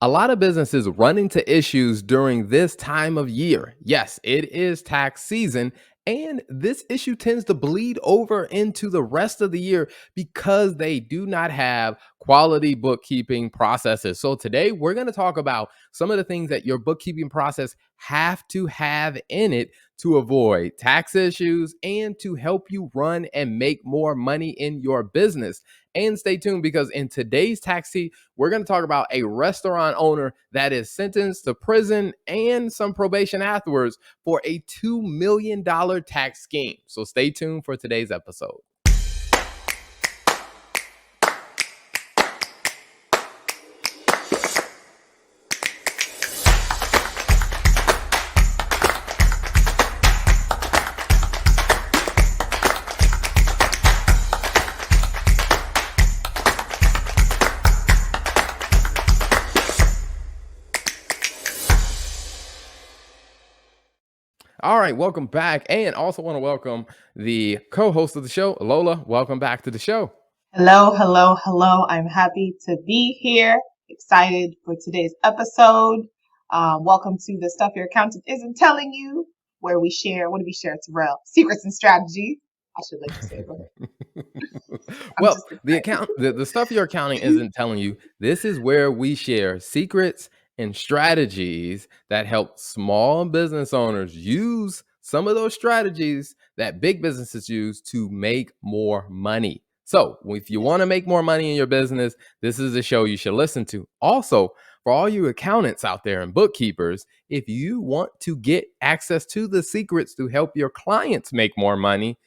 A lot of businesses run into issues during this time of year. Yes, it is tax season, and this issue tends to bleed over into the rest of the year because they do not have quality bookkeeping processes. So, today we're going to talk about some of the things that your bookkeeping process have to have in it to avoid tax issues and to help you run and make more money in your business. And stay tuned because in today's tax we're going to talk about a restaurant owner that is sentenced to prison and some probation afterwards for a $2 million tax scheme. So stay tuned for today's episode. All right, welcome back. And also want to welcome the co-host of the show, Lola. Welcome back to the show. Hello, hello, hello. I'm happy to be here. Excited for today's episode. Welcome to the Stuff Your Accountant Isn't Telling You, where we share, what do we share, Terrell? Secrets and strategies. I should like to say it. Well, the stuff your accounting isn't telling you, this is where we share secrets and strategies that help small business owners use some of those strategies that big businesses use to make more money. So, if you want to make more money in your business, this is a show you should listen to. Also, for all you accountants out there and bookkeepers, if you want to get access to the secrets to help your clients make more money,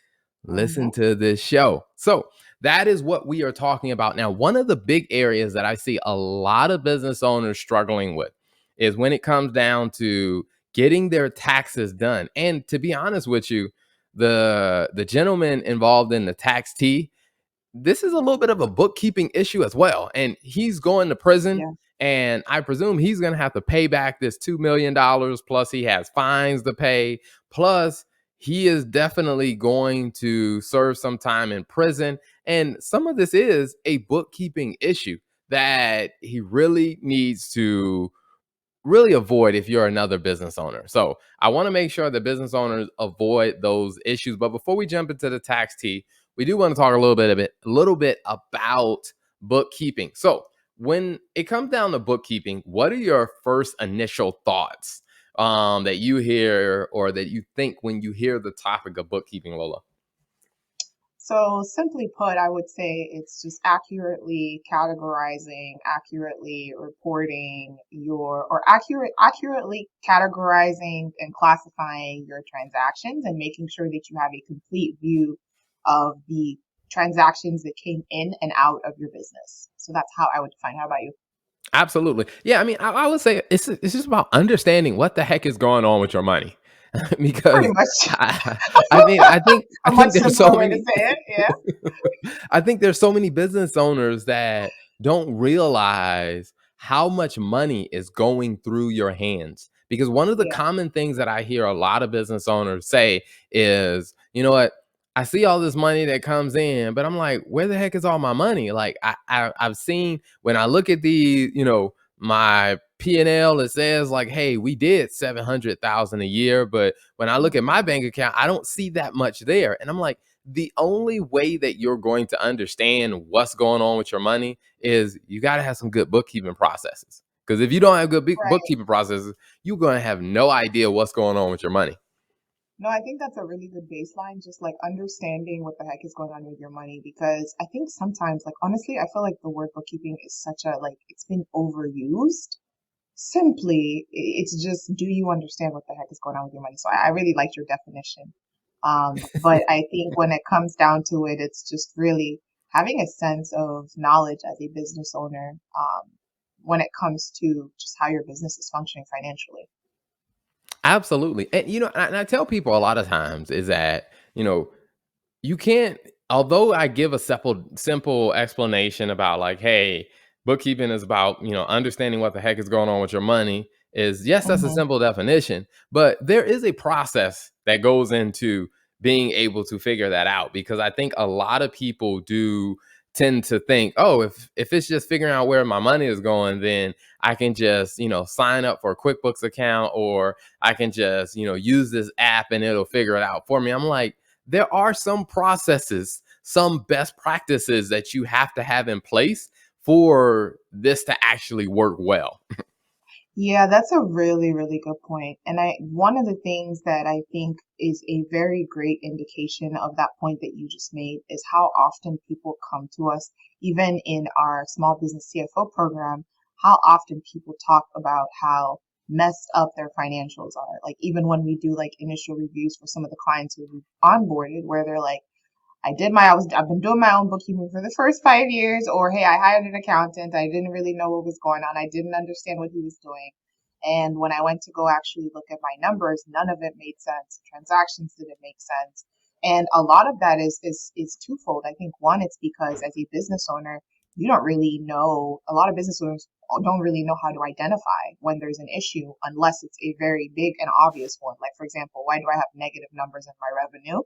listen to this show. So, that is what we are talking about now. One of the big areas that I see a lot of business owners struggling with is when it comes down to getting their taxes done. And to be honest with you, the gentleman involved in the tax tea, this is a little bit of a bookkeeping issue as well. And he's going to prison. Yeah. And I presume he's going to have to pay back this $2 million. Plus, he has fines to pay. Plus, he is definitely going to serve some time in prison. And some of this is a bookkeeping issue that he really needs to really avoid if you're another business owner. So I want to make sure that business owners avoid those issues. But before we jump into the tax tea, we do want to talk a little bit about bookkeeping. So when it comes down to bookkeeping, what are your first initial thoughts that you hear or that you think when you hear the topic of bookkeeping, Lola? So simply put, I would say it's just accurately categorizing, accurately reporting accurately categorizing and classifying your transactions and making sure that you have a complete view of the transactions that came in and out of your business. So that's how I would define. How about you? Absolutely. Yeah, I mean, I would say it's just about understanding what the heck is going on with your money. Pretty Because much. I, I mean, I A much think there's so simpler way to many say it. Yeah. I think there's so many business owners that don't realize how much money is going through your hands. Because one of the Yeah. common things that I hear a lot of business owners say is, you know what? I see all this money that comes in, but I'm like, where the heck is all my money? Like I've seen when I look at the, my P&L, it says like, hey, we did 700,000 a year, but when I look at my bank account, I don't see that much there. And I'm like, the only way that you're going to understand what's going on with your money is you got to have some good bookkeeping processes. Because if you don't have good Right. bookkeeping processes, you're going to have no idea what's going on with your money. No, I think that's a really good baseline, just like understanding what the heck is going on with your money. Because I think sometimes, like, honestly, I feel like the word bookkeeping is such a, like, it's been overused. Simply, it's just, do you understand what the heck is going on with your money? So I really liked your definition. But I think when it comes down to it, it's just really having a sense of knowledge as a business owner, when it comes to just how your business is functioning financially. Absolutely. And, and I tell people a lot of times is that, you can't, although I give a simple explanation about like, hey, bookkeeping is about, understanding what the heck is going on with your money is yes, that's a Mm-hmm. simple definition, but there is a process that goes into being able to figure that out because I think a lot of people do tend to think, oh, if it's just figuring out where my money is going, then I can just, sign up for a QuickBooks account, or I can just, use this app and it'll figure it out for me. I'm like, there are some processes, some best practices that you have to have in place for this to actually work well. Yeah, that's a really, really good point. And one of the things that I think is a very great indication of that point that you just made is how often people come to us, even in our small business CFO program, how often people talk about how messed up their financials are. Like even when we do like initial reviews for some of the clients who we've onboarded, where they're like, I've been doing my own bookkeeping for the first 5 years, or hey, I hired an accountant. I didn't really know what was going on. I didn't understand what he was doing. And when I went to go actually look at my numbers, none of it made sense. Transactions didn't make sense. And a lot of that is twofold. I think one, it's because as a business owner, you don't really know, a lot of business owners don't really know how to identify when there's an issue unless it's a very big and obvious one. Like, for example, why do I have negative numbers in my revenue?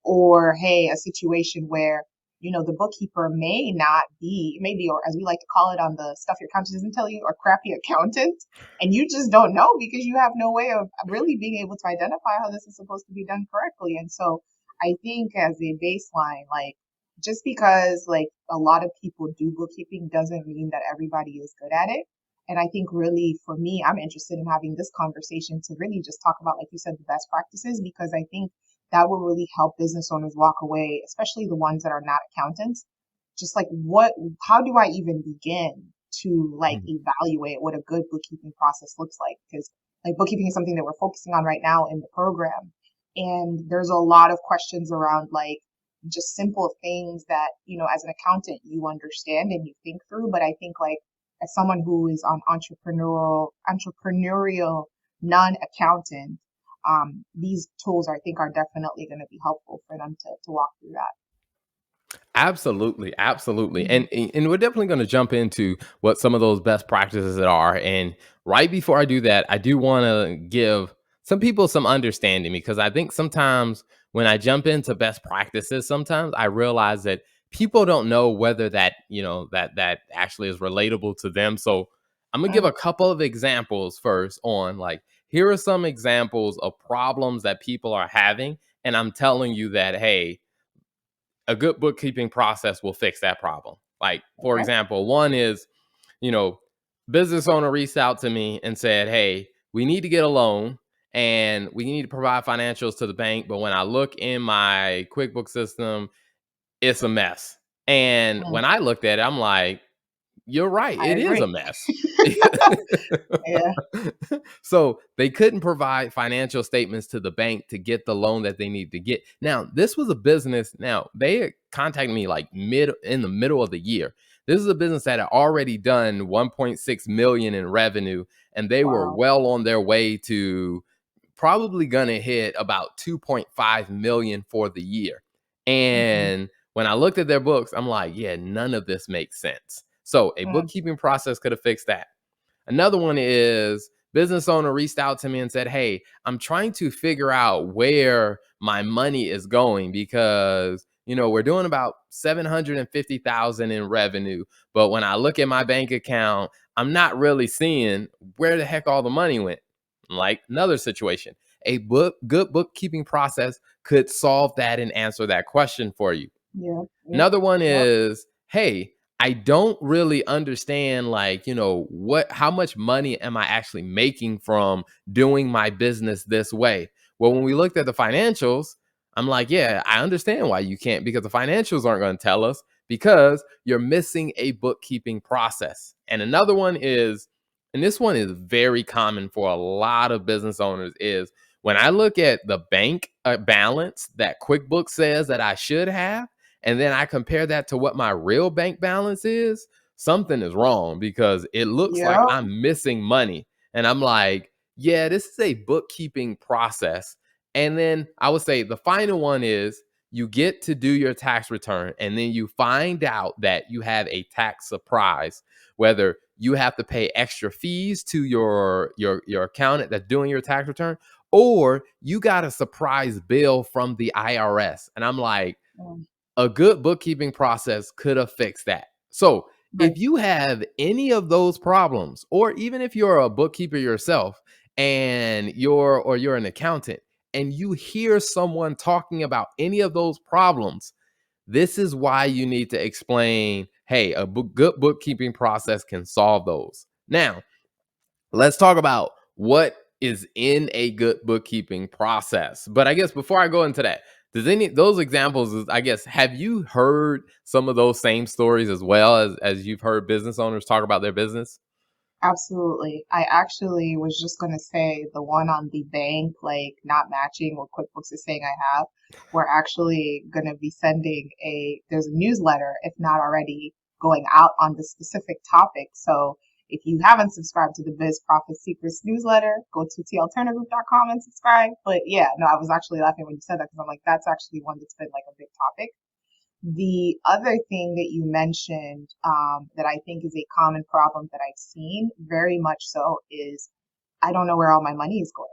Or hey, a situation where the bookkeeper may not be, maybe, or as we like to call it on the stuff your accountant doesn't tell you, or crappy accountant, and you just don't know because you have no way of really being able to identify how this is supposed to be done correctly. And so I think as a baseline, like just because like a lot of people do bookkeeping doesn't mean that everybody is good at it. And I think really for me, I'm interested in having this conversation to really just talk about, like you said, the best practices, because I think that will really help business owners walk away, especially the ones that are not accountants. Just like how do I even begin to like evaluate what a good bookkeeping process looks like? Because like bookkeeping is something that we're focusing on right now in the program. And there's a lot of questions around like just simple things that, as an accountant, you understand and you think through. But I think like as someone who is on entrepreneurial non-accountant, these tools I think are definitely going to be helpful for them to walk through that. Absolutely, absolutely. Mhm. And we're definitely going to jump into what some of those best practices that are. And right before I do that, I do want to give some people some understanding, because I think sometimes when I jump into best practices, sometimes I realize that people don't know whether that, that actually is relatable to them. So I'm going to give Mm, a couple of examples first on like, here are some examples of problems that people are having. And I'm telling you that, hey, a good bookkeeping process will fix that problem. Like, for okay. example, one is, you know, business owner reached out to me and said, "Hey, we need to get a loan and we need to provide financials to the bank, but when I look in my QuickBooks system, it's a mess." And Mm, when I looked at it, I'm like, you're right. I It is a agree. mess. Yeah. So they couldn't provide financial statements to the bank to get the loan that they need to get. Now, this was a business. Now, they had contacted me like mid in the middle of the year. This is a business that had already done 1.6 million in revenue, and they were Wow. well on their way to probably gonna hit about 2.5 million for the year. Hmm. And when I looked at their books, I'm like, yeah, none of this makes sense. So a Mm, bookkeeping process could have fixed that. Another one is business owner reached out to me and said, "Hey, I'm trying to figure out where my money is going because, we're doing about 750,000 in revenue, but when I look at my bank account, I'm not really seeing where the heck all the money went." Like another situation, a good bookkeeping process could solve that and answer that question for you. yeah. Yep. Another one Yep. is, hey, I don't really understand like, how much money am I actually making from doing my business this way? Well, when we looked at the financials, I'm like, yeah, I understand why you can't, because the financials aren't going to tell us because you're missing a bookkeeping process. And another one is, and this one is very common for a lot of business owners, is when I look at the bank balance that QuickBooks says that I should have, and then I compare that to what my real bank balance is, something is wrong because it looks like Yep. I'm missing money. And I'm like, yeah, this is a bookkeeping process. And then I would say the final one is you get to do your tax return and then you find out that you have a tax surprise, whether you have to pay extra fees to your accountant that's doing your tax return, or you got a surprise bill from the IRS. And I'm like, Mm, a good bookkeeping process could have fixed that. So, Right. if you have any of those problems, or even if you're a bookkeeper yourself and you're an accountant and you hear someone talking about any of those problems, this is why you need to explain, hey, good bookkeeping process can solve those. Now, let's talk about what is in a good bookkeeping process. But I guess before I go into that, does any those examples I guess, have you heard some of those same stories as well as you've heard business owners talk about their business? Absolutely. I actually was just going to say the one on the bank, like not matching what QuickBooks is saying I have. We're actually going to be sending there's a newsletter, if not already, going out on the specific topic. So if you haven't subscribed to the Biz Profit Secrets newsletter, go to talternagroup.com and subscribe. But yeah, no, I was actually laughing when you said that because I'm like, that's actually one that's been like a big topic. The other thing that you mentioned, that I think is a common problem that I've seen very much so is I don't know where all my money is going.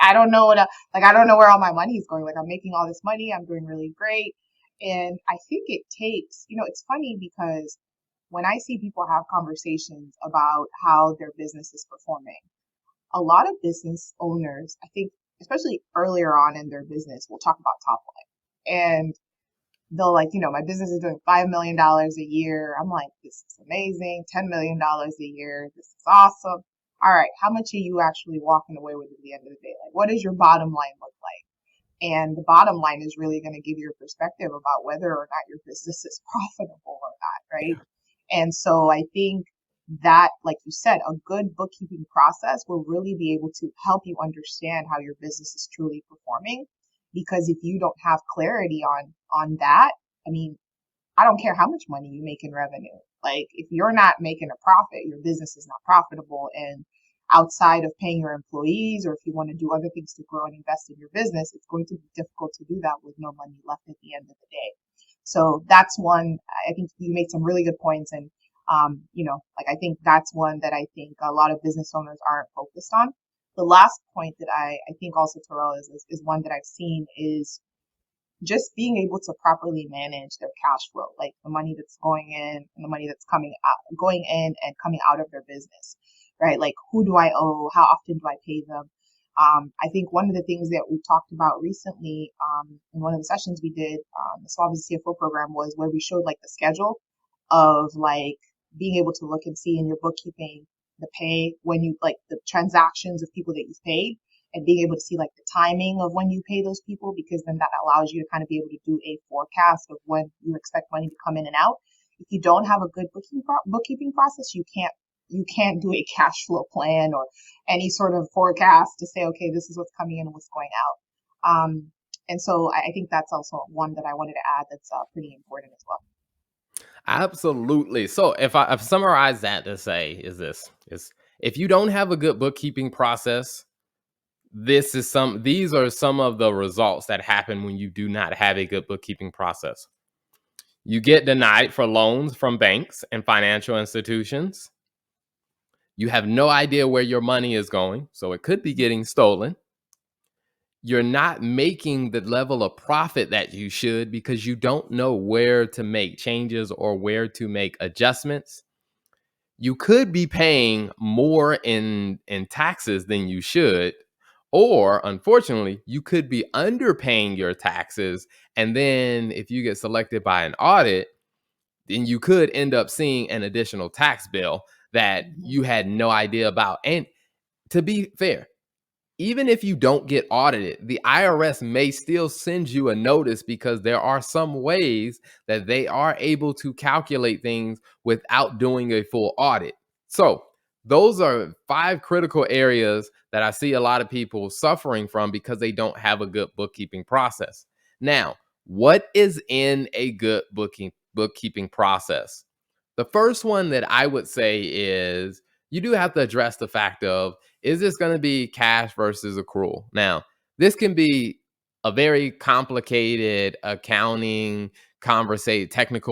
I don't know like, I don't know where all my money is going. Like, I'm making all this money. I'm doing really great. And I think it takes, it's funny because when I see people have conversations about how their business is performing, a lot of business owners, I think, especially earlier on in their business, will talk about top line. And they'll like, my business is doing $5 million a year. I'm like, this is amazing. $10 million a year. This is awesome. All right. How much are you actually walking away with at the end of the day? Like, what does your bottom line look like? And the bottom line is really going to give you a perspective about whether or not your business is profitable or not. Right. And so I think that, like you said, a good bookkeeping process will really be able to help you understand how your business is truly performing. Because if you don't have clarity on that, I mean, I don't care how much money you make in revenue. Like, if you're not making a profit, your business is not profitable. And outside of paying your employees, or if you want to do other things to grow and invest in your business, it's going to be difficult to do that with no money left at the end of the day. So that's one. I think you made some really good points. And, like, I think that's one that I think a lot of business owners aren't focused on. The last point that I think also, Terrell, is one that I've seen is just being able to properly manage their cash flow, like the money that's going in and the money that's coming out, going in and coming out of their business, right? Like, who do I owe? How often do I pay them? I think one of the things that we talked about recently, in one of the sessions we did, the Small Business CFO program, was where we showed like the schedule of like being able to look and see in your bookkeeping the pay when you like the transactions of people that you've paid, and being able to see like the timing of when you pay those people, because then that allows you to kind of be able to do a forecast of when you expect money to come in and out. If you don't have a good bookkeeping process, you can't do a cash flow plan or any sort of forecast to say, okay, this is what's coming in and what's going out. And so I think that's also one that I wanted to add that's pretty important as well. Absolutely. So if I've summarized that to say is this is if you don't have a good bookkeeping process, these are some of the results that happen when you do not have a good bookkeeping process. You get denied for loans from banks and financial institutions. You have no idea where your money is going, so it could be getting stolen. You're not making the level of profit that you should because you don't know where to make changes or where to make adjustments. You could be paying more in taxes than you should, or unfortunately you could be underpaying your taxes, and then if you get selected by an audit, then you could end up seeing an additional tax bill that Mm-hmm. you had no idea about. And to be fair, even if you don't get audited, the IRS may still send you a notice because there are some ways that they are able to calculate things without doing a full audit. So, those are five critical areas that I see a lot of people suffering from because they don't have a good bookkeeping process. Now, what is in a good bookkeeping process? The first one that I would say is you do have to address the fact of, is this going to be cash versus accrual? Now, this can be a very complicated technical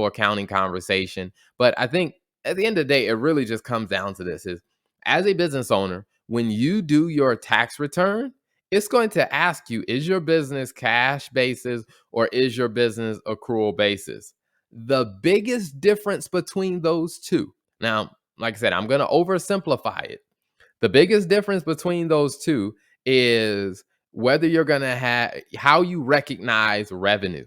accounting conversation. But I think at the end of the day, it really just comes down to this is as a business owner, when you do your tax return, It's going to ask you, is your business cash basis or is your business accrual basis? The biggest difference between those two, now, like I said, I'm going to oversimplify it. The biggest difference between those two is whether you're going to have how you recognize revenue.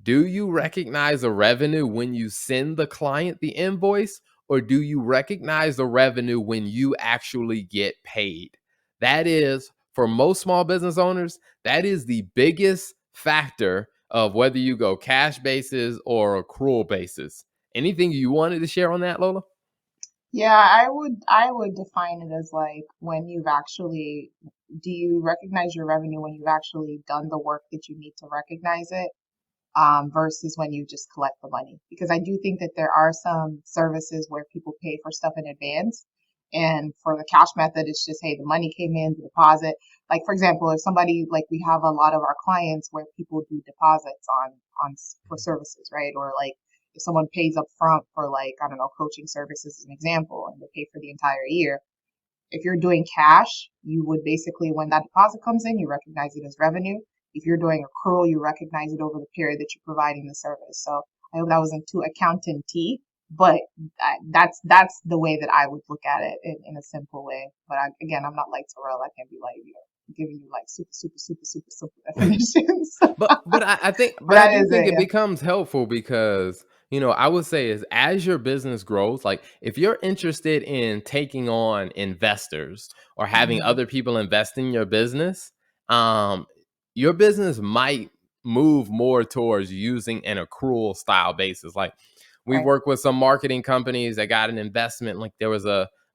Do you recognize the revenue when you send the client the invoice, or do you recognize the revenue when you actually get paid? That is, for most small business owners, that is the biggest factor of whether you go cash basis or accrual basis. Anything you wanted to share on that, Lola? Yeah, I would define it as like when you've actually, do you recognize your revenue when you've actually done the work that you need to recognize it, versus when you just collect the money. Because I do think that there are some services where people pay for stuff in advance. And for the cash method, it's just, hey, the money came in, the deposit. Like, for example, if somebody, like we have a lot of our clients where people do deposits for services, right? Or like if someone pays up front for like, I don't know, coaching services as an example, and they pay for the entire year. If you're doing cash, you would basically, when that deposit comes in, you recognize it as revenue. If you're doing accrual, you recognize it over the period that you're providing the service. So I hope that wasn't too accountant-y, but that's the way that I would look at it in a simple way. But again, I'm not like Terrell. I can't be like, giving you like super, super, super, super simple definitions. But But I that do is think it, it yeah. becomes helpful because, I would say is as your business grows, like if you're interested in taking on investors or having Hmm. other people invest in um, your business might move more towards using an accrual style basis. Like we Right. work with some marketing companies that got an investment. Like there was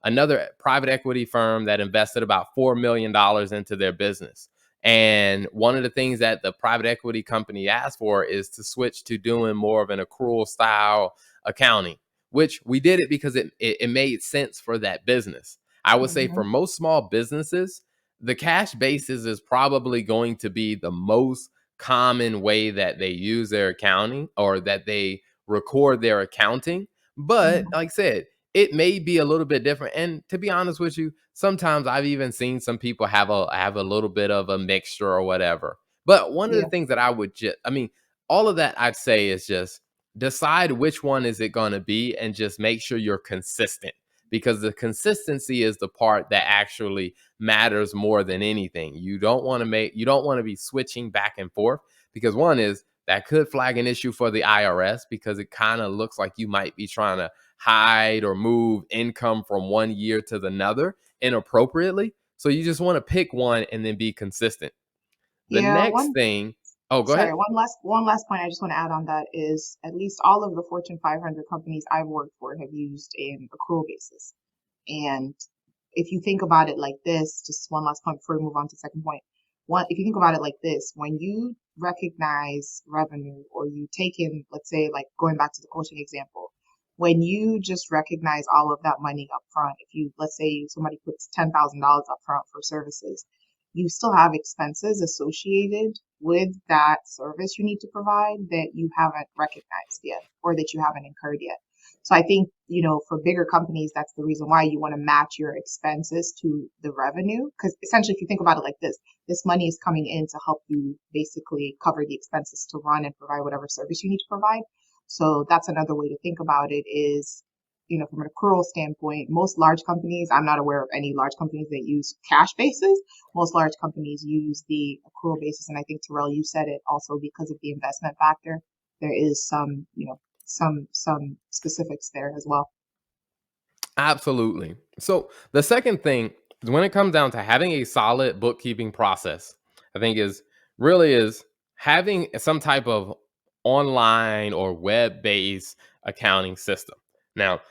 another private equity firm that invested about $4 million into their business. And one of the things that the private equity company asked for is to switch to doing more of an accrual style accounting, which we did it because it made sense for that business. I would say for Hmm. most small businesses, the cash basis is probably going to be the most common way that they use their accounting or that they record their accounting. But Hmm. like I said, it may be a little bit different. And to be honest with you, sometimes I've even seen some people have a little bit of a mixture or whatever. But one of the Yeah. things that I would just, I mean, all of that I'd say is just decide which one is it going to be and just make sure you're consistent, because the consistency is the part that actually matters more than anything. You don't want to be switching back and forth, because one is that could flag an issue for the IRS, because it kind of looks like you might be trying to hide or move income from one year to the another inappropriately. So you just want to pick one and then be consistent. The Yeah. next thing, oh, go Sorry, ahead. one last point I just want to add on that is at least all of the Fortune 500 companies I've worked for have used an accrual basis. And if you think about it like this, just one last point before we move on to the second point. One, if you think about it like this, when you recognize revenue or you take in, let's say, like going back to the coaching example, when you just recognize all of that money up front, if you, let's say somebody puts $10,000 up front for services, you still have expenses associated with that service you need to provide that you haven't recognized yet or that you haven't incurred yet. So I think, for bigger companies, that's the reason why you want to match your expenses to the revenue. Because essentially, if you think about it like this money is coming in to help you basically cover the expenses to run and provide whatever service you need to provide. So that's another way to think about it is, from an accrual standpoint, most large companies, I'm not aware of any large companies that use cash basis. Most large companies use the accrual basis. And I think, Terrell, you said it also because of the investment factor. There is some specifics there as well. Absolutely. So the second thing is when it comes down to having a solid bookkeeping process, I think is having some type of online or web-based accounting system. Now,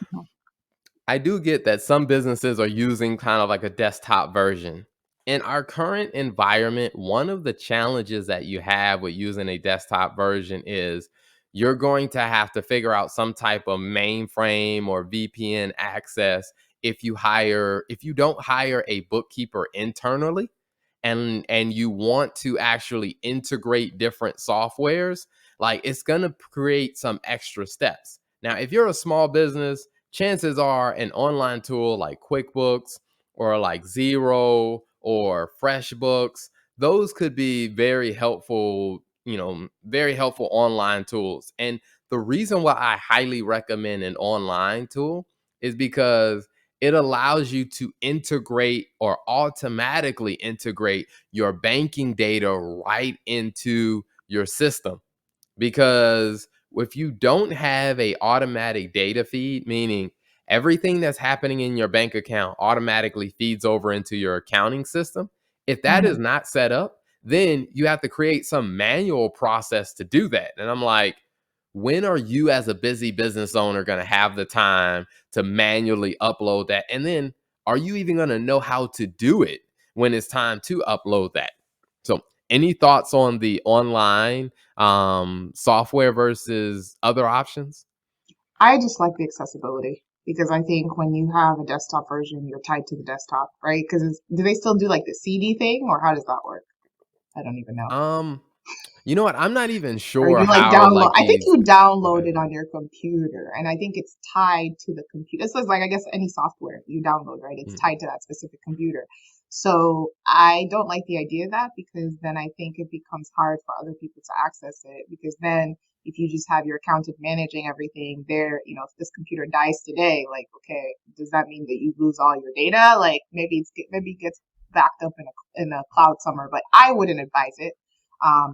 I do get that some businesses are using kind of like a desktop version. In our current environment, one of the challenges that you have with using a desktop version is you're going to have to figure out some type of mainframe or VPN access if you don't hire a bookkeeper internally, and you want to actually integrate different softwares, like it's going to create some extra steps. Now, if you're a small business, chances are an online tool like QuickBooks or like Zero or FreshBooks, those could be very helpful, very helpful online tools. And the reason why I highly recommend an online tool is because it allows you to integrate or automatically integrate your banking data right into your system. Because if you don't have a automatic data feed, meaning everything that's happening in your bank account automatically feeds over into your accounting system, if that is Mhm. not set up, then you have to create some manual process to do that. And I'm like, when are you as a busy business owner going to have the time to manually upload that? And then are you even going to know how to do it when it's time to upload that? So, any thoughts on the online software versus other options? I just like the accessibility because I think when you have a desktop version, you're tied to the desktop, right? Because do they still do like the CD thing, or how does that work? I don't even know. Um, you know what? I'm not even Or sure you like how download, like I think these. you Go download ahead. it on your computer, and I think it's tied to the computer. So it's like, I guess, any software you download, right? It's Mm. tied to that specific computer. So I don't like the idea of that because then I think it becomes hard for other people to access it, because then if you just have your accountant managing everything there, if this computer dies today, like, okay, does that mean that you lose all your data? Like, maybe it gets backed up in a cloud somewhere, but I wouldn't advise it.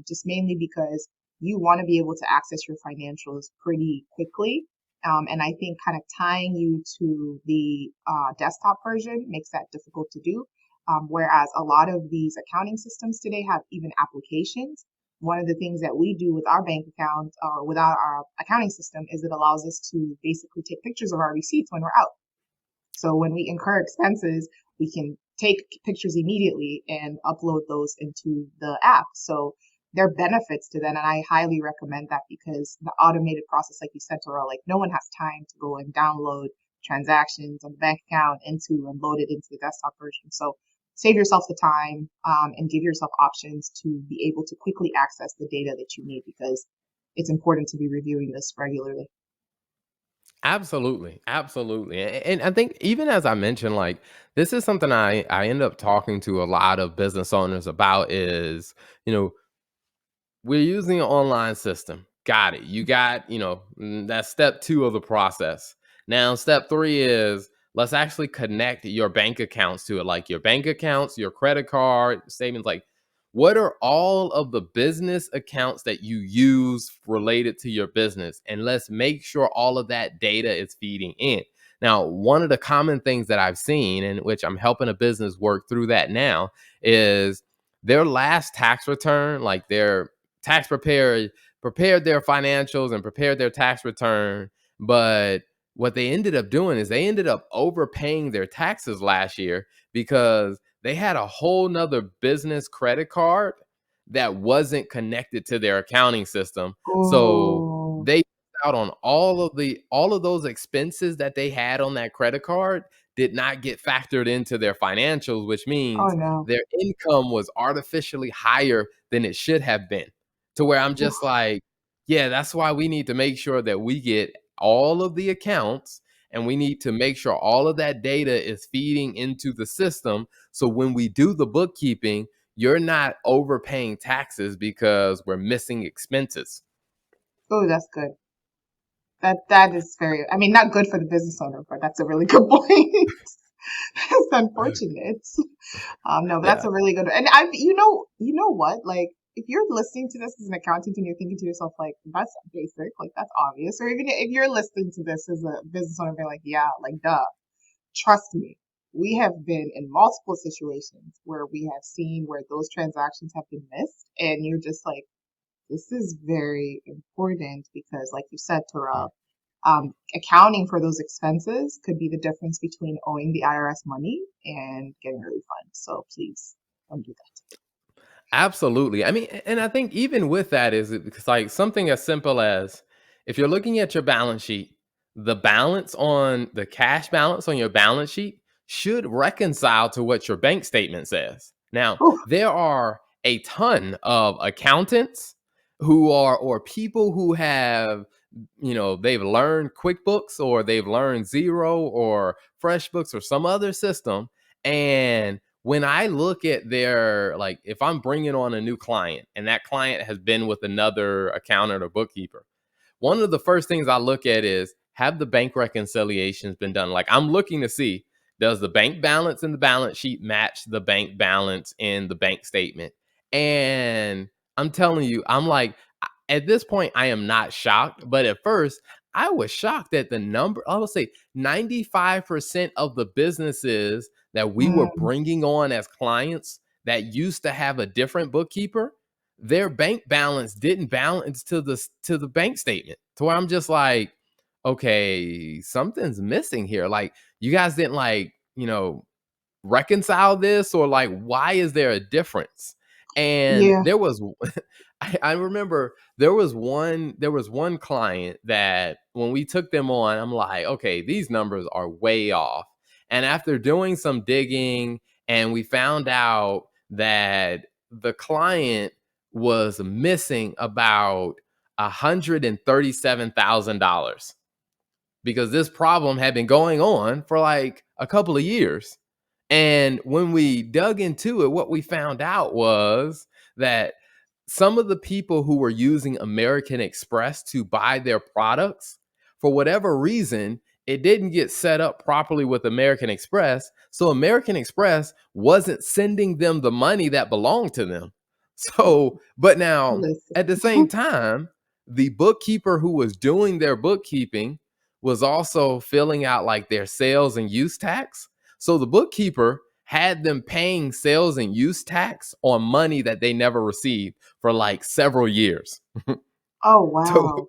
Just mainly because you want to be able to access your financials pretty quickly. And I think kind of tying you to the desktop version makes that difficult to do. Whereas a lot of these accounting systems today have even applications. One of the things that we do with our bank account or with our accounting system is it allows us to basically take pictures of our receipts when we're out. So when we incur expenses, we can take pictures immediately and upload those into the app. So there are benefits to that. And I highly recommend that because the automated process, like you said, Torah, like no one has time to go and download transactions on the bank account and load it into the desktop version. So save yourself the time and give yourself options to be able to quickly access the data that you need, because it's important to be reviewing this regularly. Absolutely, absolutely. And I think even as I mentioned, like this is something I end up talking to a lot of business owners about is, you know, we're using an online system. Got it. You got, that's step two of the process. Now, step three is let's actually connect your bank accounts to it, like your bank accounts, your credit card statements. Like, what are all of the business accounts that you use related to your business? And let's make sure all of that data is feeding in. Now, one of the common things that I've seen, in which I'm helping a business work through that now, is their last tax return, like their tax prepared their financials and prepared their tax return, but what they ended up doing is they ended up overpaying their taxes last year because they had a whole nother business credit card that wasn't connected to their accounting system. So Oh, they missed out on all of those expenses that they had on that credit card did not get factored into their financials, which oh means no. their income was artificially higher than it should have been, to where I'm just Oof. like, yeah, that's why we need to make sure that we get all of the accounts and we need to make sure all of that data is feeding into the system. So when we do the bookkeeping, you're not overpaying taxes because we're missing expenses. Oh, that's good. That is very, I mean, not good for the business owner, but that's a really good point. It's unfortunate. No, but that's Yeah. a really good, and you know what? Like, if you're listening to this as an accountant and you're thinking to yourself, like, that's basic, like, that's obvious, or even if you're listening to this as a business owner, being like, yeah, like, duh, trust me. We have been in multiple situations where we have seen where those transactions have been missed, and you're just like, this is very important because, like you said, Terrell, accounting for those expenses could be the difference between owing the IRS money and getting a refund. So please don't do Absolutely. I mean, and I think even with that is it's like something as simple as if you're looking at your balance sheet, the cash balance on your balance sheet should reconcile to what your bank statement says. Now, that. there are a ton of accountants who are or people who have, they've learned QuickBooks or they've learned Zero or FreshBooks or some other system, and when I look at their, like, if I'm bringing on a new client and that client has been with another accountant or bookkeeper, one of the first things I look at is, have the bank reconciliations been done? Like, I'm looking to see, does the bank balance in the balance sheet match the bank balance in the bank statement? And I'm telling you, I'm like, at this point, I am not shocked. But at first, I was shocked at the number. I would say 95% of the businesses that we were Mm, bringing on as clients that used to have a different bookkeeper, their bank balance didn't balance to the bank statement, to where I'm just like, okay, something's missing here. Like, you guys didn't, like, reconcile this, or like, why is there a difference? And yeah. there was I remember there was one client that when we took them on, I'm like, okay, these numbers are way off. And after doing some digging, and we found out that the client was missing about $137,000, because this problem had been going on for like a couple of years. And when we dug into it, what we found out was that some of the people who were using American Express to buy their products, for whatever reason, it didn't get set up properly with American Express. So American Express wasn't sending them the money that belonged to them. So, but now Listen. at the same time, the bookkeeper who was doing their bookkeeping was also filling out like their sales and use tax. So the bookkeeper had them paying sales and use tax on money that they never received for like several years. Oh, to wow.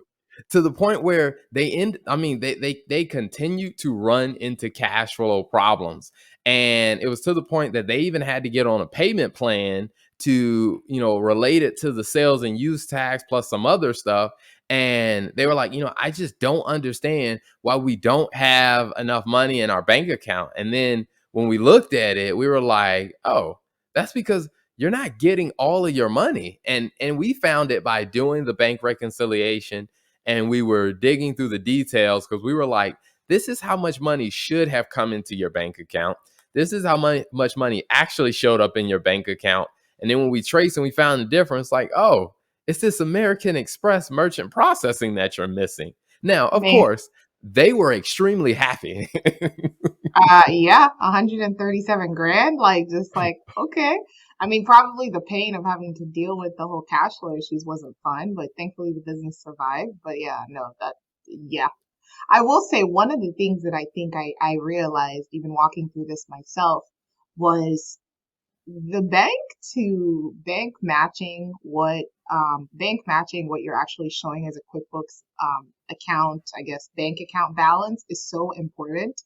to the point where they continued to run into cash flow problems. And it was to the point that they even had to get on a payment plan to, relate it to the sales and use tax plus some other stuff. And they were like, I just don't understand why we don't have enough money in our bank account. And then when we looked at it, we were like, oh, that's because you're not getting all of your money. And we found it by doing the bank reconciliation, and we were digging through the details, because we were like, this is how much money should have come into your bank account. This is how much money actually showed up in your bank account. And then when we traced and we found the difference, like, oh, it's this American Express merchant processing that you're missing. Now, of Man. course, they were extremely happy. Yeah, 137 grand. Like, just like, okay. I mean, probably the pain of having to deal with the whole cash flow issues wasn't fun, but thankfully the business survived. But yeah, no, yeah. I will say one of the things that I think I realized even walking through this myself was the bank matching what you're actually showing as a QuickBooks account, I guess, bank account balance is so important,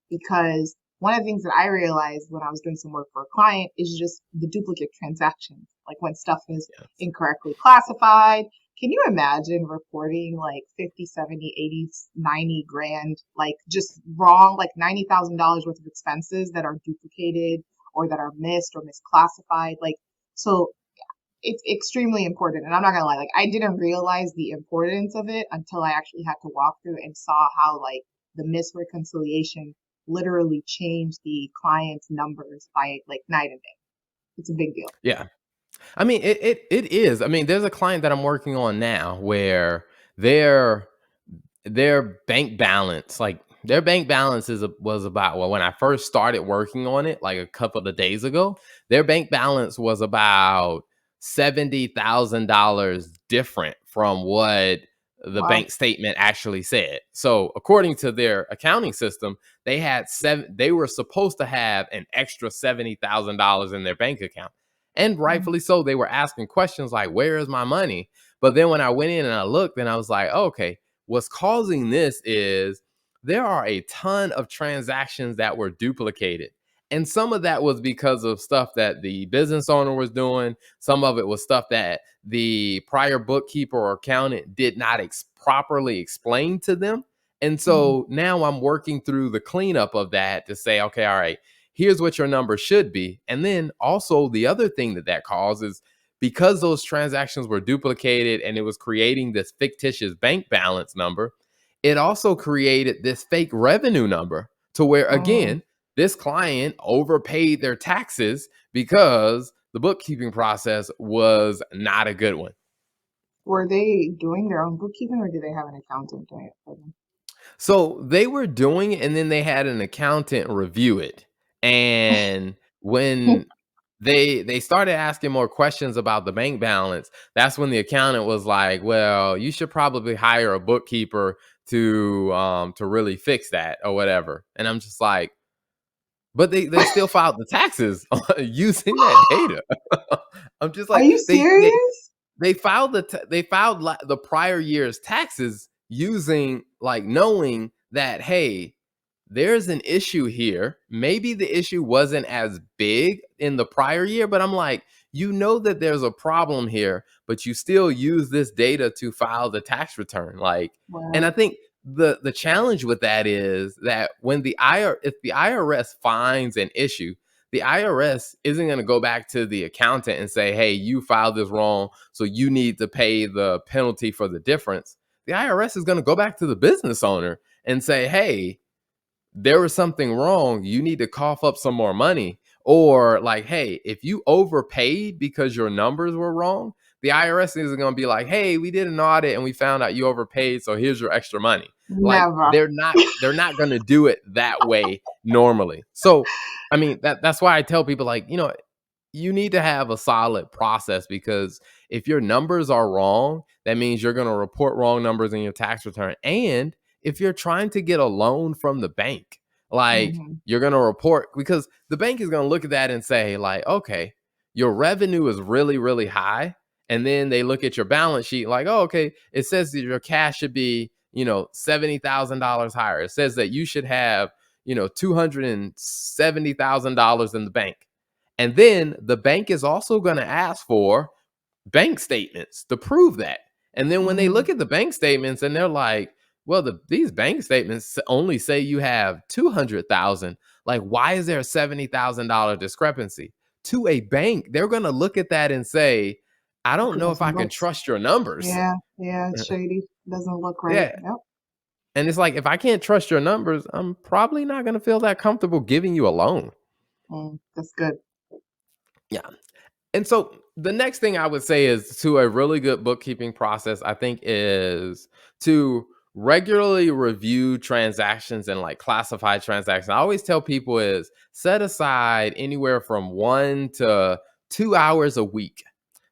because one of the things that I realized when I was doing some work for a client is just the duplicate transactions, like when stuff is Yes. incorrectly classified. Can you imagine reporting like 50, 70, 80, 90 grand, like just wrong, like $90,000 worth of expenses that are duplicated or that are missed or misclassified? Like, so it's extremely important. And I'm not gonna lie, like I didn't realize the importance of it until I actually had to walk through and saw how like the misreconciliation literally changed the client's numbers by like night and day. It's a big deal. Yeah. I mean, it is. I mean, there's a client that I'm working on now where their their bank balance, like their bank balance was about, well, when I first started working on it, like a couple of days ago, their bank balance was about $70,000 different from what the Wow. bank statement actually said. So according to their accounting system, they were supposed to have an extra $70,000 in their bank account. And Mm, rightfully so, they were asking questions like, where is my money? But then when I went in and I looked, and I was like, oh, okay, what's causing this is there are a ton of transactions that were duplicated. And some of that was because of stuff that the business owner was doing. Some of it was stuff that the prior bookkeeper or accountant did not properly explain to them. And mm, so now I'm working through the cleanup of that to say, okay, all right, here's what your number should be. And then also the other thing that causes, because those transactions were duplicated and it was creating this fictitious bank balance number, it also created this fake revenue number, to where, mm, again, this client overpaid their taxes because the bookkeeping process was not a good one. Were they doing their own bookkeeping or did they have an accountant doing it for them? So they were doing it, and then they had an accountant review it. And when they started asking more questions about the bank balance, that's when the accountant was like, "Well, you should probably hire a bookkeeper to really fix that or whatever." And I'm just like, but they still filed the taxes using that data. I'm just Are like, you they serious? they filed the prior year's taxes using, like, knowing that, hey, there's an issue here. Maybe the issue wasn't as big in the prior year, but I'm like, you know that there's a problem here, but you still use this data to file the tax return. Like, and I Wow. think the challenge with that is that when if the IRS finds an issue, the IRS isn't going to go back to the accountant and say, "Hey, you filed this wrong, so you need to pay the penalty for the difference." The IRS is going to go back to the business owner and say, "Hey, there was something wrong. You need to cough up some more money." Or like, "Hey, if you overpaid because your numbers were wrong," the IRS is going to be like, "Hey, we did an audit and we found out you overpaid, so here's your extra money." Like, Never. they're not going to do it that way normally. So, I mean, that's why I tell people, like, you need to have a solid process, because if your numbers are wrong, that means you're going to report wrong numbers in your tax return. And if you're trying to get a loan from the bank, like, Hmm. you're going to report, because the bank is going to look at that and say, like, okay, your revenue is really, really high. And then they look at your balance sheet like, oh, okay, it says that your cash should be, $70,000 higher. It says that you should have, $270,000 in the bank. And then the bank is also going to ask for bank statements to prove that. And then when they Hmm. look at the bank statements and they're like, well, these bank statements only say you have 200,000. Like, why is there a $70,000 discrepancy? To a bank, they're going to look at that and say, I don't Something know if I doesn't can look. trust your numbers. Yeah, yeah, it's shady. Doesn't look right. Yeah. Yep. And it's like, if I can't trust your numbers, I'm probably not going to feel that comfortable giving you a loan. That's good. Yeah. And so the next thing I would say is, to a really good bookkeeping process, I think, is to regularly review transactions and, like, classify transactions. I always tell people is set aside anywhere from 1 to 2 hours a week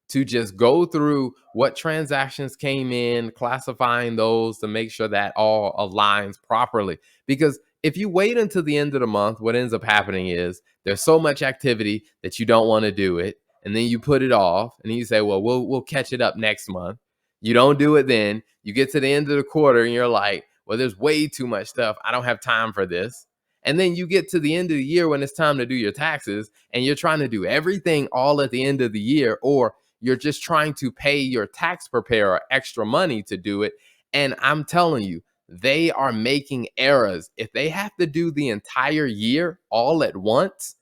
to just go through what transactions came in, classifying those to make sure that all aligns properly. Because if you wait until the end of the month, what ends up happening is there's so much activity that you don't want to do it. And then you put it off and then you say, well, we'll catch it up next month. You don't do it then. You get to the end of the quarter and you're like, well, there's way too much stuff. I don't have time for this. And then you get to the end of the year when it's time to do your taxes and you're trying to do everything all at the end of the year, or you're just trying to pay your tax preparer extra money to do it. And I'm telling you, they are making errors. If they have to do the entire year all at once,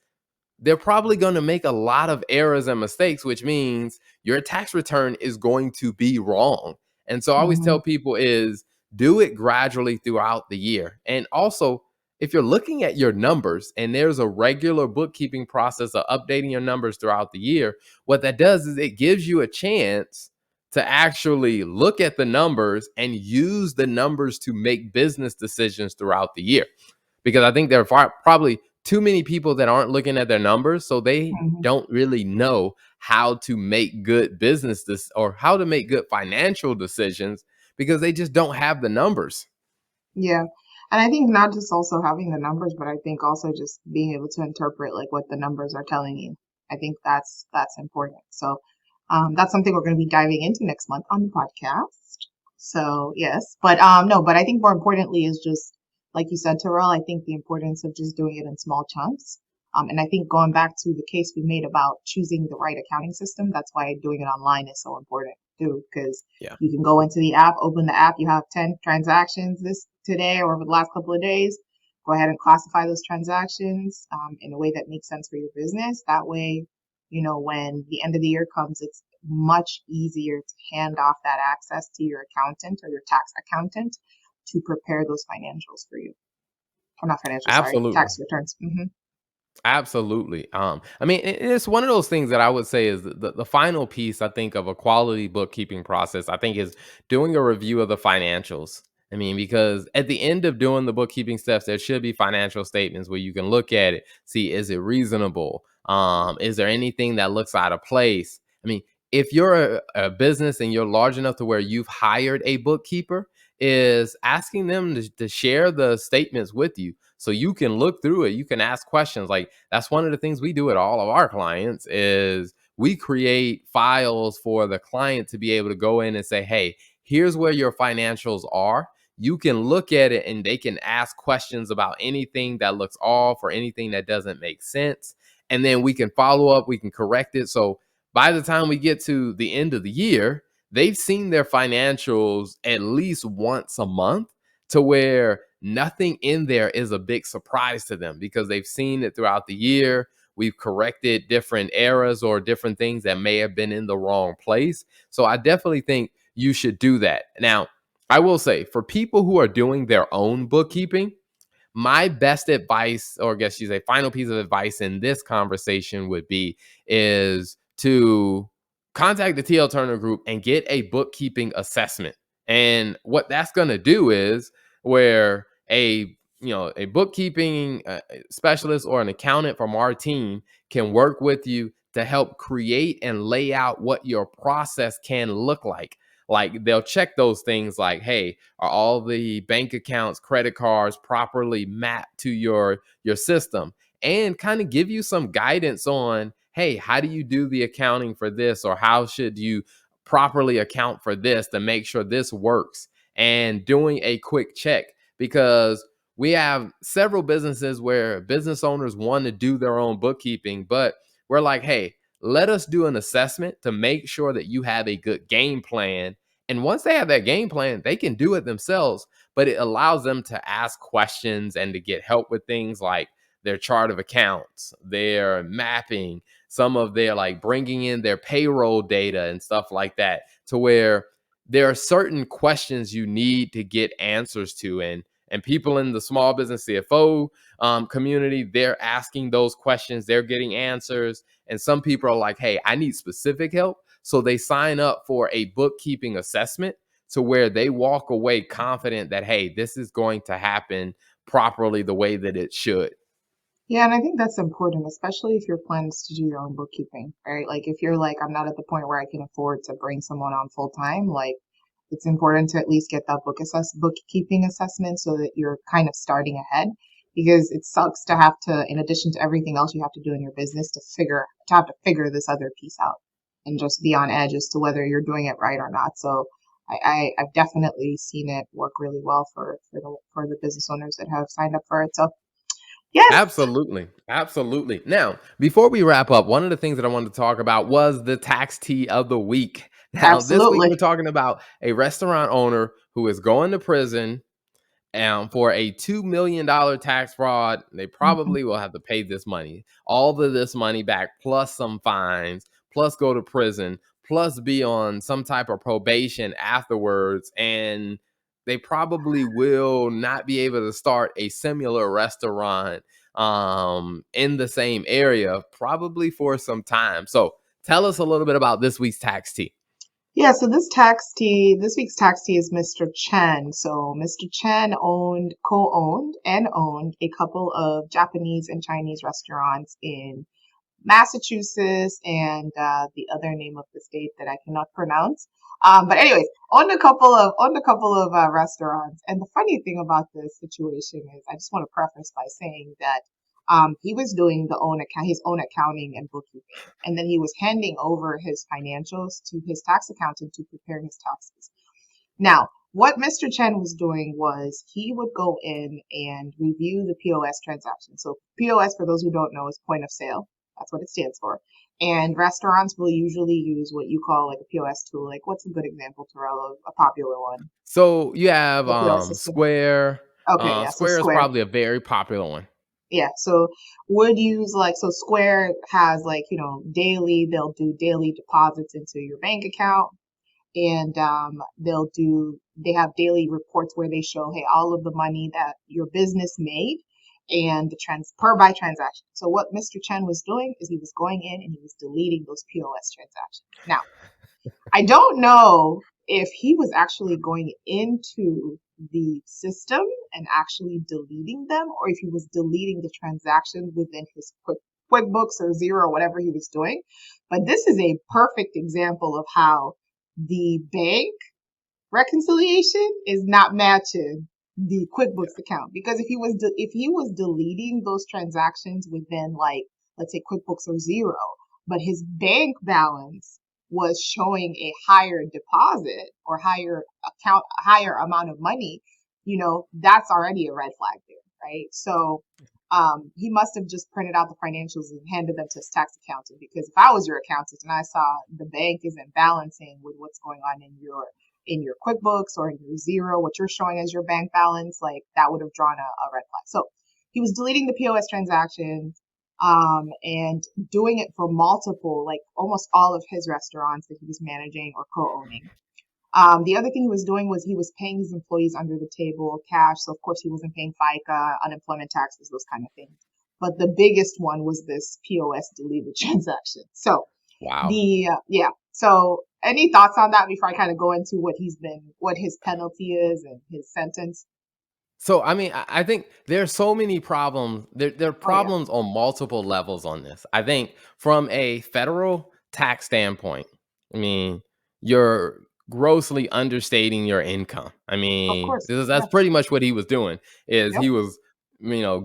they're probably going to make a lot of errors and mistakes, which means your tax return is going to be wrong. And so I always Hmm. tell people is do it gradually throughout the year. And also, if you're looking at your numbers and there's a regular bookkeeping process of updating your numbers throughout the year, what that does is it gives you a chance to actually look at the numbers and use the numbers to make business decisions throughout the year. Because I think there are probably too many people that aren't looking at their numbers, so they Hmm. don't really know how to make good or how to make good financial decisions, because they just don't have the numbers. Yeah. And I think not just also having the numbers, but I think also just being able to interpret like what the numbers are telling you. I think that's important. So that's something we're going to be diving into next month on the podcast. So yes, but no, but I think more importantly is just like you said, Terrell, I think the importance of just doing it in small chunks. And I think going back to the case we made about choosing the right accounting system, that's why doing it online is so important too, because Yeah. you can go into the app, open the app, you have 10 transactions this today or over the last couple of days. Go ahead and classify those transactions in a way that makes sense for your business. That way, when the end of the year comes, it's much easier to hand off that access to your accountant or your tax accountant to prepare those financials for you. not financial, sorry, Absolutely. tax returns. Absolutely. I mean, it's one of those things that I would say is the final piece, I think, of a quality bookkeeping process, I think, is doing a review of the financials. I mean, because at the end of doing the bookkeeping steps, there should be financial statements where you can look at it, see, is it reasonable? Is there anything that looks out of place? I mean, if you're a business and you're large enough to where you've hired a bookkeeper, is asking them to share the statements with you so you can look through it. You can ask questions. Like, that's one of the things we do with all of our clients is we create files for the client to be able to go in and say, hey, here's where your financials are. You can look at it and they can ask questions about anything that looks off or anything that doesn't make sense, and then we can follow up, we can correct it. So by the time we get to the end of the year, they've seen their financials at least once a month, to where nothing in there is a big surprise to them because they've seen it throughout the year. We've corrected different errors or different things that may have been in the wrong place. So I definitely think you should do that. Now, I will say, for people who are doing their own bookkeeping, my best advice, or I guess you say final piece of advice in this conversation would be, is to contact the TL Turner Group and get a bookkeeping assessment. And what that's going to do is, where a bookkeeping specialist or an accountant from our team can work with you to help create and lay out what your process can look like. Like, they'll check those things like, hey, are all the bank accounts, credit cards properly mapped to your system? And kind of give you some guidance on, hey, how do you do the accounting for this, or how should you properly account for this to make sure this works? And doing a quick check, because we have several businesses where business owners want to do their own bookkeeping, but we're like, hey, let us do an assessment to make sure that you have a good game plan. And once they have that game plan, they can do it themselves, but it allows them to ask questions and to get help with things like their chart of accounts, their mapping, some of their, like, bringing in their payroll data and stuff like that, to where there are certain questions you need to get answers to. And people in the small business CFO community, they're asking those questions, they're getting answers. And some people are like, hey, I need specific help. So they sign up for a bookkeeping assessment, to where they walk away confident that, hey, this is going to happen properly the way that it should. Yeah, and I think that's important, especially if your plan is to do your own bookkeeping, right? Like if you're like, I'm not at the point where I can afford to bring someone on full time, like it's important to at least get that bookkeeping assessment so that you're kind of starting ahead, because it sucks to have to, in addition to everything else you have to do in your business, to figure this other piece out and just be on edge as to whether you're doing it right or not. So I've definitely seen it work really well for the business owners that have signed up for it. So yes, Absolutely. Absolutely. Now, before we wrap up, one of the things that I wanted to talk about was the tax tea of the week. Now, this week absolutely. we're talking about a restaurant owner who is going to prison for a $2 million tax fraud. They Mhm. probably will have to pay this money, all of this money back, plus some fines, plus go to prison, plus be on some type of probation afterwards. And they probably will not be able to start a similar restaurant in the same area, probably for some time. So tell us a little bit about this week's tax tea. Yeah, so this week's tax tea is Mr. Chen. So Mr. Chen co-owned and owned a couple of Japanese and Chinese restaurants in Massachusetts and the other name of the state that I cannot pronounce. But anyways, owned a couple of restaurants. And the funny thing about this situation is, I just want to preface by saying that he was doing his own accounting and bookkeeping, and then he was handing over his financials to his tax accountant to prepare his taxes. Now, what Mr. Chen was doing was he would go in and review the POS transaction. So POS, for those who don't know, is point of sale. That's what it stands for. And restaurants will usually use what you call like a POS tool. Like, what's a good example, Terrell, of a popular one? So you have The POS system. Square. Okay, yeah. So Square is Square. probably a very popular one. Yeah. So would use like, so Square has like, daily, they'll do daily deposits into your bank account, and they have daily reports where they show, hey, all of the money that your business made, and the per by transaction. So what Mr. Chen was doing is he was going in and he was deleting those POS transactions. Now, I don't know if he was actually going into the system and actually deleting them, or if he was deleting the transaction within his QuickBooks or Zero or whatever he was doing. But this is a perfect example of how the bank reconciliation is not matching the QuickBooks account, because if he was deleting those transactions within, like, let's say QuickBooks or Zero, but his bank balance was showing a higher deposit or higher amount of money, that's already a red flag there, right? So he must have just printed out the financials and handed them to his tax accountant, because if I was your accountant and I saw the bank isn't balancing with what's going on in your QuickBooks or in your Zero, what you're showing as your bank balance, like that would have drawn a red flag. So he was deleting the POS transactions, and doing it for multiple, like almost all of his restaurants that he was managing or co-owning. The other thing he was doing was he was paying his employees under the table cash. So of course he wasn't paying FICA, unemployment taxes, those kind of things. But the biggest one was this POS deleted transaction. So Wow. yeah. So any thoughts on that before I kind of go into what his penalty is and his sentence? So, I mean, I think there's so many problems. There are Oh yeah. problems on multiple levels on this. I think from a federal tax standpoint, I mean, you're grossly understating your income. I Of mean, course. that's Yeah. pretty much what he was doing. Is Yep. he was,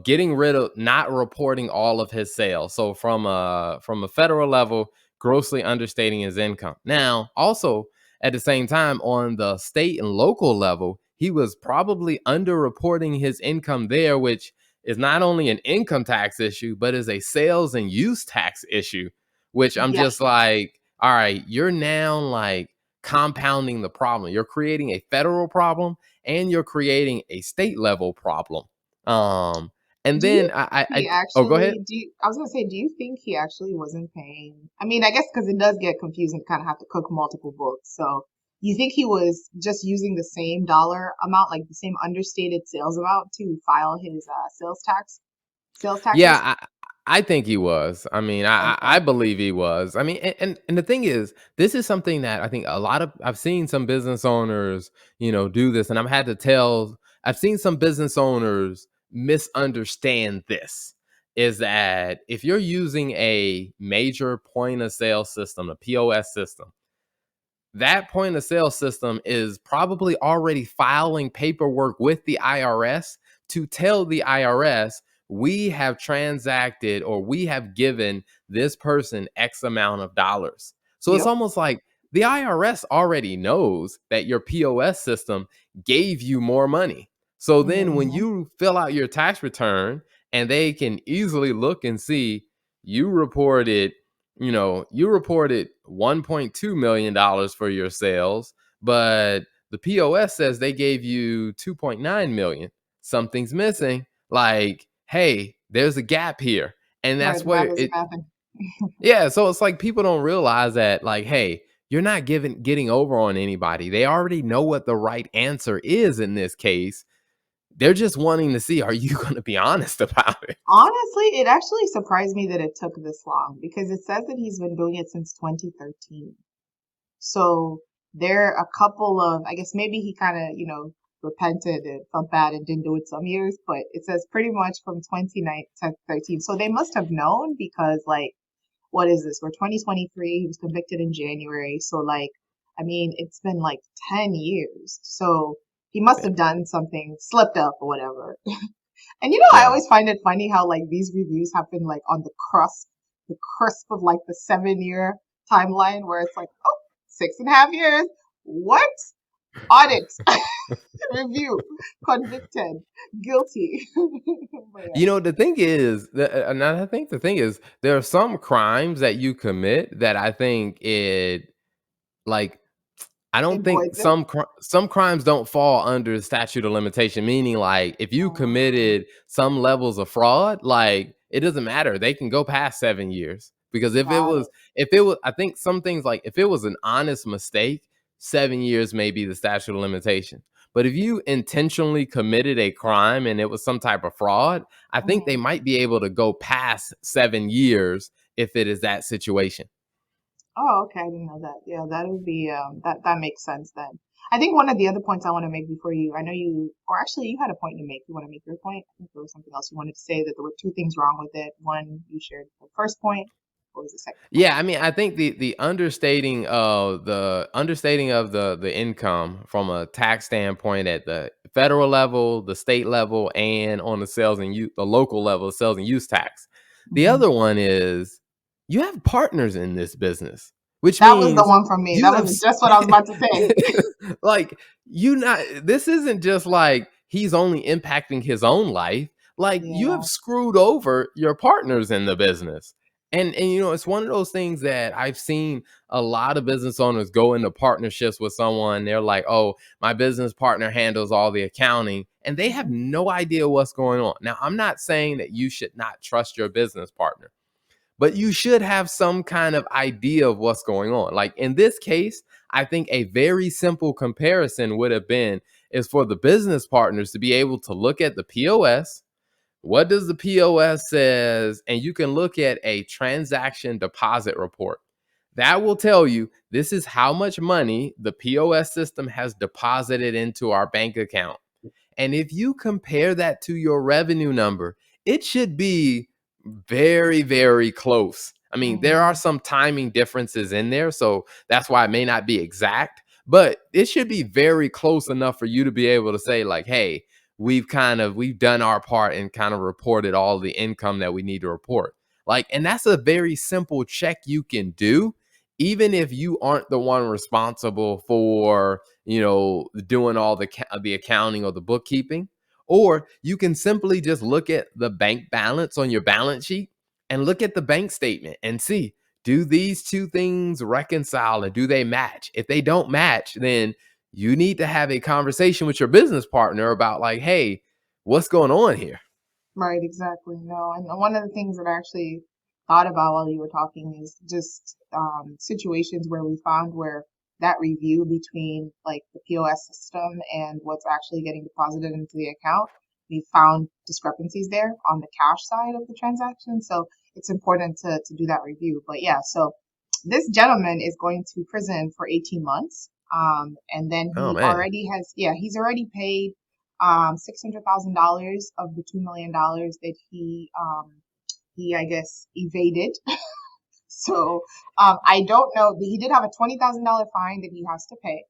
getting rid of, not reporting all of his sales. So from a federal level, grossly understating his income. Now, also at the same time, on the state and local level, he was probably underreporting his income there, which is not only an income tax issue, but is a sales and use tax issue, which I'm just Yes. like, all right, you're now like compounding the problem. You're creating a federal problem and you're creating a state level problem. Um, and Do you then think he oh, go ahead. actually, I was gonna say, do you think he actually wasn't paying? I mean, I guess because it does get confusing to kind of have to cook multiple books. So you think he was just using the same dollar amount, like the same understated sales amount to file his sales taxes? Yeah, I think he was. I mean, I Okay. believe he was. I mean, and the thing is, this is something that I think a lot of I've seen some business owners, do this, and I've seen some business owners misunderstand this. Is that if you're using a major point of sale system, a POS system, that point of sale system is probably already filing paperwork with the IRS to tell the IRS we have transacted or we have given this person X amount of dollars. So it's Yep. almost like the IRS already knows that your POS system gave you more money. So then when Hmm. you fill out your tax return and they can easily look and see you reported you reported $1.2 million for your sales, but the POS says they gave you 2.9 million. Something's missing. Like, hey, there's a gap here. And Right. that's The math where doesn't it, happen. yeah. So it's like people don't realize that, like, hey, you're not getting over on anybody. They already know what the right answer is in this case. They're just wanting to see, are you going to be honest about it? Honestly, it actually surprised me that it took this long, because it says that he's been doing it since 2013. So there are a couple of, I guess maybe he kind of, repented and felt bad and didn't do it some years, but it says pretty much from 2009 to 13. So they must have known, because, like, what is this? We're 2023. He was convicted in January. So, like, I mean, it's been like 10 years. So he must Yeah. have done something, slipped up or whatever. And I Yeah. always find it funny how, like, these reviews happen like on the crisp of like the 7 year timeline, where it's like, oh, 6.5 years. What? Audit, review, convicted, guilty. But yeah, The thing is, and I think the thing is, there are some crimes that you commit that I think like, I it don't think voids it. some crimes don't fall under the statute of limitation. Meaning, like, if you Oh, committed some levels of fraud, like, it doesn't matter. They can go past 7 years because got it. if it was, I think some things, like if it was an honest mistake, 7 years may be the statute of limitation. But if you intentionally committed a crime and it was some type of fraud, I think they Mhm. might be able to go past 7 years if it is that situation. Oh, okay. I didn't know that. Yeah, that would be that makes sense then. I think one of the other points I want to make before I know you, or actually you had a point to make. You want to make your point? I think there was something else you wanted to say that there were two things wrong with it. One, you shared the first point. What was the second point? Yeah, I mean, I think the understating of the income from a tax standpoint at the federal level, the state level, and on the local level, sales and use tax. The Hmm. other one is you have partners in this business, which That was the means one from me. you That have was just what I was about to say. like you not this isn't just like he's only impacting his own life. Like you have Yeah. screwed over your partners in the business. And it's one of those things that I've seen a lot of business owners go into partnerships with someone. They're like, "Oh, my business partner handles all the accounting," and they have Hmm. no idea what's going on. Now, I'm not saying that you should not trust your business partner, but you should have some kind of idea of what's going on. Like in this case, I think a very simple comparison would have been is for the business partners to be able to look at the POS. What does the POS says? And you can look at a transaction deposit report. That will tell you this is how much money the POS system has deposited into our bank account. And if you compare that to your revenue number, it should be very, very close. I mean, there are Hmm. some timing differences in there, so that's why it may not be exact, but it should be very close enough for you to be able to say, like, hey, we've done our part and kind of reported all the income that we need to report. Like, and that's a very simple check you can do, even if you aren't the one responsible for doing all the accounting or the bookkeeping. Or you can simply just look at the bank balance on your balance sheet and look at the bank statement and see, do these two things reconcile and do they match? If they don't match, then you need to have a conversation with your business partner about, like, hey, what's going on here? Right, exactly. No, and one of the things that I actually thought about while you were talking is just situations where we found where that review between like the POS system and what's actually getting deposited into the account, we found discrepancies there on the cash side of the transaction. So it's important to do that review. But yeah, so this gentleman is going to prison for 18 months. And then Oh he man. already has, yeah, he's already paid $600,000 of the $2 million that he I guess evaded. So I don't know. He did have a $20,000 fine that he has to pay.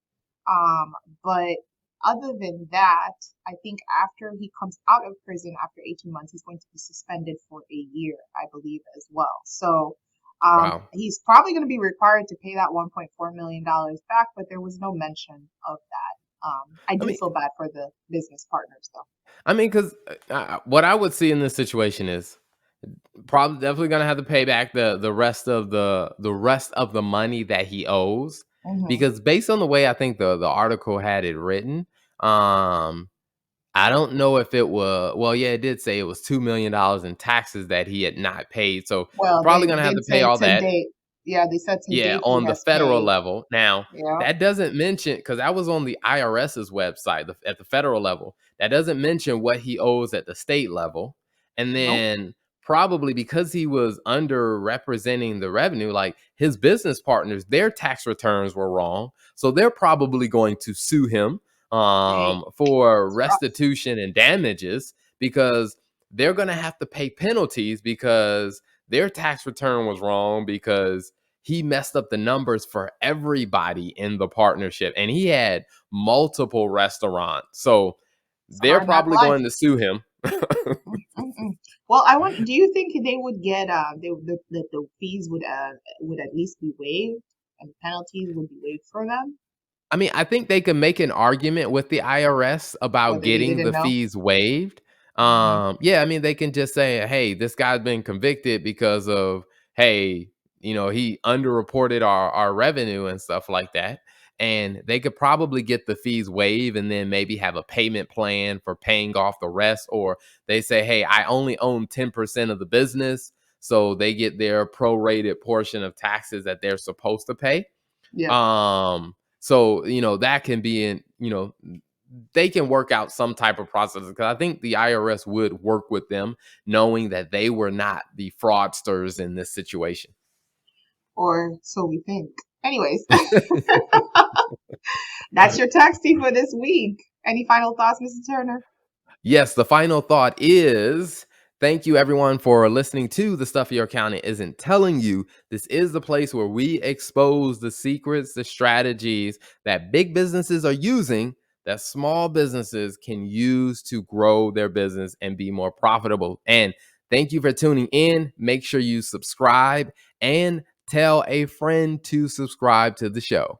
Um, but other than that, I think after he comes out of prison after 18 months, he's going to be suspended for a year, I believe, as well. So Wow. he's probably going to be required to pay that $1.4 million back, but there was no mention of that. I I do mean, feel bad for the business partners, though. because what I would see in this situation is probably definitely gonna have to pay back the rest of the rest of the money that he owes, Hmm. because based on the way I think the article had it written, um, I don't know if it was, well, yeah, it did say it was $2 million in taxes that he had not paid, so he's Well, probably they gonna have did to pay say all to that. date. Yeah, they said to Yeah, date he on the has federal paid. level. Now, Yeah. that doesn't mention, because I was on the IRS's website at the federal level. That doesn't mention what he owes at the state level. And Nope. then probably because he was underrepresenting the revenue, like his business partners, their tax returns were wrong. So they're probably going to sue him Hey, for it's rough. restitution and damages, because they're going to have to pay penalties because their tax return was wrong, because he messed up the numbers for everybody in the partnership and he had multiple restaurants. So It's a they're hard knock probably life. going to sue him. Mm-mm. Well, I want. Do you think they would get the fees would at least be waived and the penalties would be waived for them, I mean, I think they could make an argument with the IRS or about that they getting didn't the know? fees waived. Hmm. Yeah, I mean, they can just say, "Hey, this guy's been convicted because of, hey, he underreported our revenue and stuff like that." And they could probably get the fees waived and then maybe have a payment plan for paying off the rest. Or they say, "Hey, I only own 10% of the business." So they get their prorated portion of taxes that they're supposed to pay. Yeah. So that can be in, they can work out some type of process, because I think the IRS would work with them, knowing that they were not the fraudsters in this situation. Or so we think. Anyways, that's your tax tea for this week. Any final thoughts, Mr. Turner? Yes, the final thought is thank you everyone for listening to The Stuff Your Accountant Isn't Telling You. This is the place where we expose the secrets, the strategies that big businesses are using that small businesses can use to grow their business and be more profitable. And thank you for tuning in. Make sure you subscribe and tell a friend to subscribe to the show.